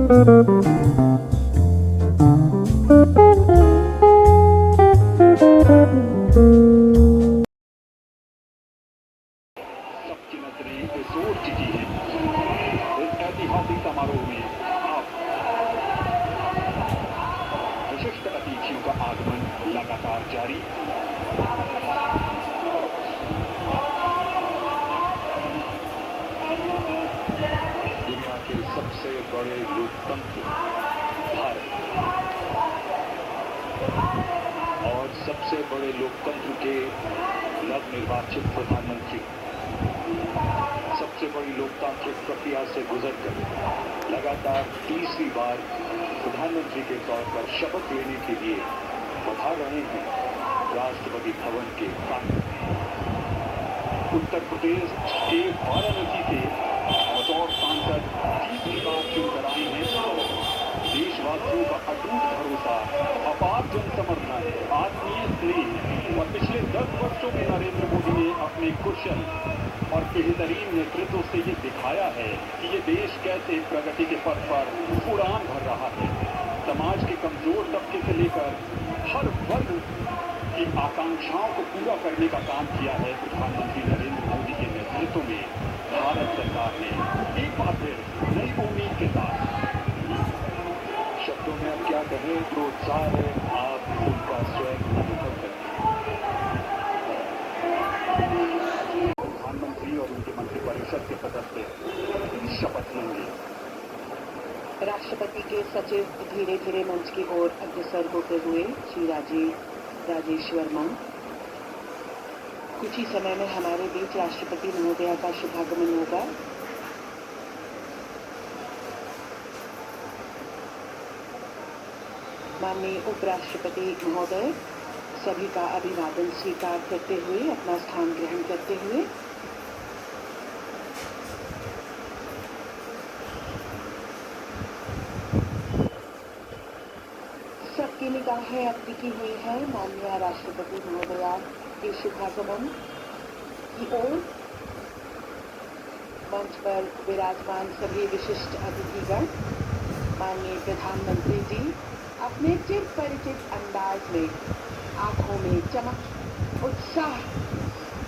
सबकी नजरें इस ओर टिकी हैं। इस ऐतिहासिक समारोह में अब विशिष्ट अतिथियों का आगमन लगातार जारी। दुनिया के सबसे बड़े लोकतंत्र भारत और सबसे बड़े लोकतंत्र के नवनिर्वाचित प्रधानमंत्री सबसे बड़ी लोकतांत्रिक प्रक्रिया से गुजरकर लगातार तीसरी बार प्रधानमंत्री के तौर पर शपथ लेने के लिए पधार रहे हैं राष्ट्रपति भवन के प्रांगण में। उत्तर प्रदेश के वाराणसी से बतौर सांसद तीसरी बार चुनकर आए हैं। देशवासियों का अटूट भरोसा, अपार जन समर्थन, आत्मीय स्नेह और पिछले 10 वर्षों में नरेंद्र मोदी ने अपने कुशल और बेहतरीन नेतृत्व से ये दिखाया है कि ये देश कैसे प्रगति के पथ पर उड़ान भर रहा है। समाज के कमजोर तबके से लेकर हर वर्ग की आकांक्षाओं को पूरा करने का काम किया है प्रधानमंत्री नरेंद्र मोदी के नेतृत्व में भारत सरकार ने एक बार फिर नई उम्मीद के साथ। शब्दों में अब क्या कहें, जो उत्साह है आप उनका स्वयं अनुभव करें। प्रधानमंत्री और उनके मंत्रिपरिषद के सदस्य शपथ लेंगे। राष्ट्रपति के सचिव धीरे धीरे मंच की ओर अग्रसर होते हुए श्री राजेश वर्मा। कुछ ही समय में हमारे बीच राष्ट्रपति महोदया का शुभागमन होगा। माननीय उपराष्ट्रपति महोदय सभी का अभिवादन स्वीकार करते हुए अपना स्थान ग्रहण करते हुए सबकी निगाहें अब टिकी हुई है माननीय राष्ट्रपति महोदया के शुभागमन की ओर। मंच पर विराजमान सभी विशिष्ट अतिथिगण, माननीय प्रधानमंत्री जी अपने चिर परिचित अंदाज में आंखों में चमक, उत्साह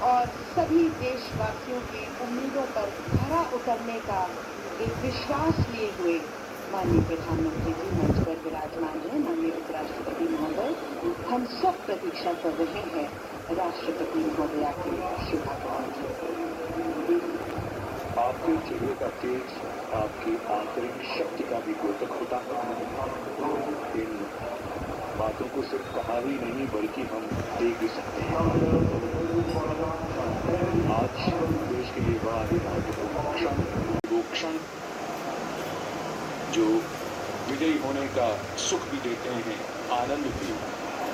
और सभी देशवासियों की उम्मीदों पर खरा उतरने का एक विश्वास लिए हुए माननीय प्रधानमंत्री जी मंच पर विराजमान है। माननीय उपराष्ट्रपति महोदय, हम सब प्रतीक्षा कर रहे हैं राष्ट्रपति महोदया के शुभागमन की। आपके चेहरे का तेज आपकी आंतरिक शक्ति का भी द्योतक होता है। इन बातों को सिर्फ कहा ही नहीं बल्कि हम देख भी सकते हैं। आज देश के लिए बड़ा ही महत्वपूर्ण क्षण जो विजयी होने का सुख भी देते हैं, आनंद भी,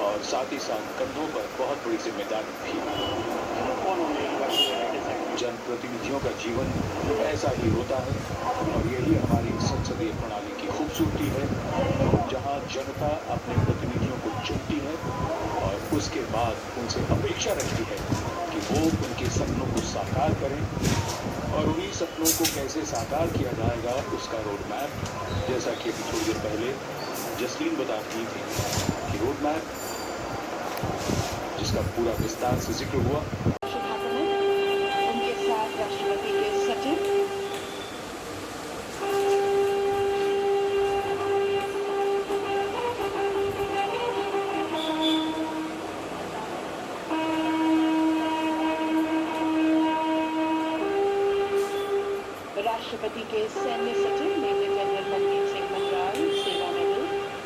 और साथ ही साथ कंधों पर बहुत बड़ी जिम्मेदारी भी। जनप्रतिनिधियों का जीवन ऐसा ही होता है और यही हमारी संसदीय प्रणाली की खूबसूरती है, जहां जनता अपने प्रतिनिधियों को चुनती है और उसके बाद उनसे अपेक्षा रखती है कि वो उनके सपनों को साकार करें। और उन्हीं सपनों को कैसे साकार किया जाएगा उसका रोड मैप, जैसा कि अभी थोड़ी देर पहले जसलीन बता रही थी कि रोड मैप जिसका पूरा विस्तार से जिक्र हुआ। उनके साथ राष्ट्रपति के सचिव राष्ट्रपति के सैन्य सचिव मेजर जनरल मनदीप सिंह मनराल सेवा मेडल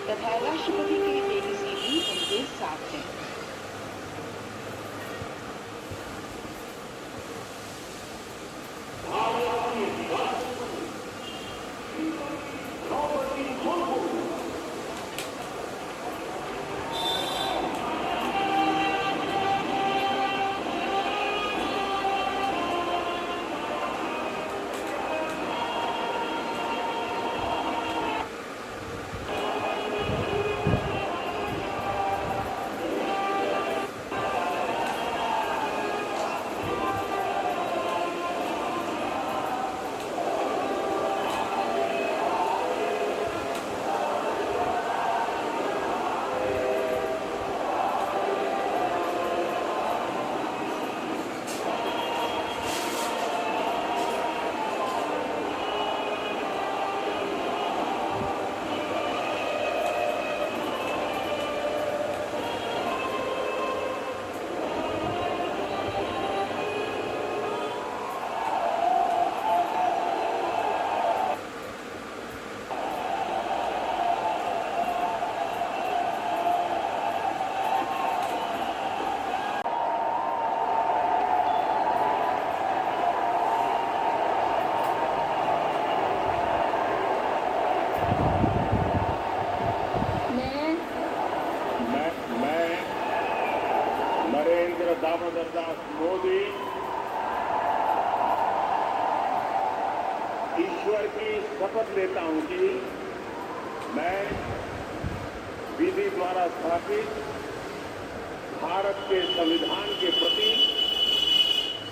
तथा राष्ट्रपति के एडीसी भी उनके साथ हैं। दामोदर दास मोदी ईश्वर की शपथ लेता हूं कि मैं विधि द्वारा स्थापित भारत के संविधान के प्रति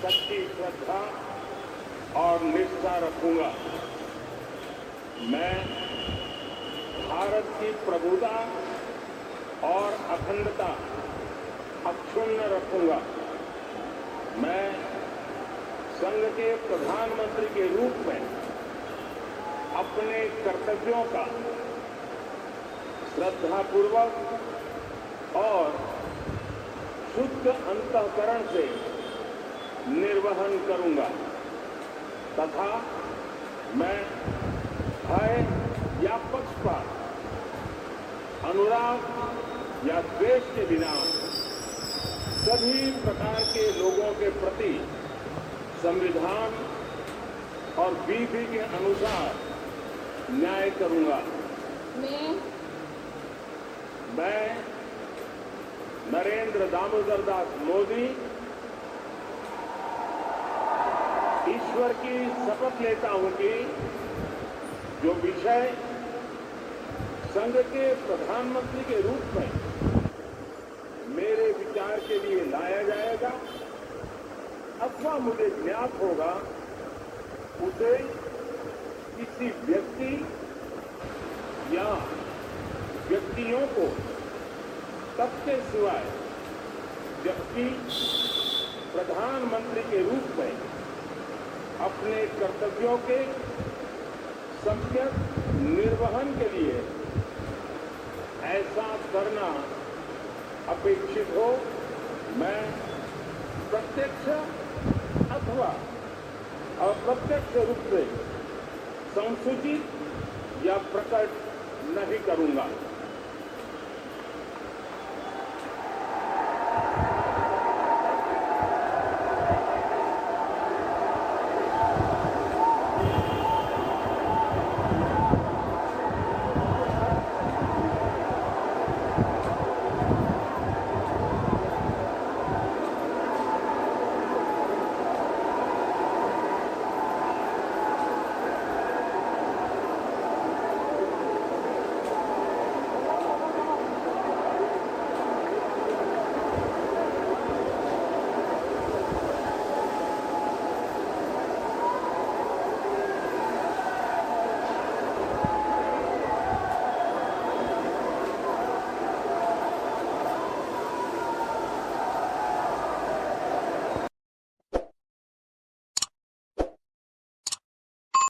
सच्ची श्रद्धा और निष्ठा रखूंगा। मैं भारत की प्रभुता और अखंडता अक्षुण्ण रखूंगा। मैं संघ के प्रधानमंत्री के रूप में अपने कर्तव्यों का श्रद्धापूर्वक और शुद्ध अंतःकरण से निर्वहन करूंगा तथा मैं भय या पक्षपात, अनुराग या द्वेष के बिना सभी प्रकार के लोगों के प्रति संविधान और विधि के अनुसार न्याय करूंगा। मैं नरेंद्र दामोदर दास मोदी ईश्वर की शपथ लेता हूं कि जो विषय संघ के प्रधानमंत्री के रूप में मेरे विचार के लिए लाया जाएगा अथवा मुझे ज्ञात होगा उसे किसी व्यक्ति या व्यक्तियों को तब के सिवाय व्यक्ति प्रधानमंत्री के रूप में अपने कर्तव्यों के सम्यक निर्वहन के लिए ऐसा करना अपेक्षित हो, मैं प्रत्यक्ष अथवा अप्रत्यक्ष रूप से संसूचित या प्रकट नहीं करूंगा।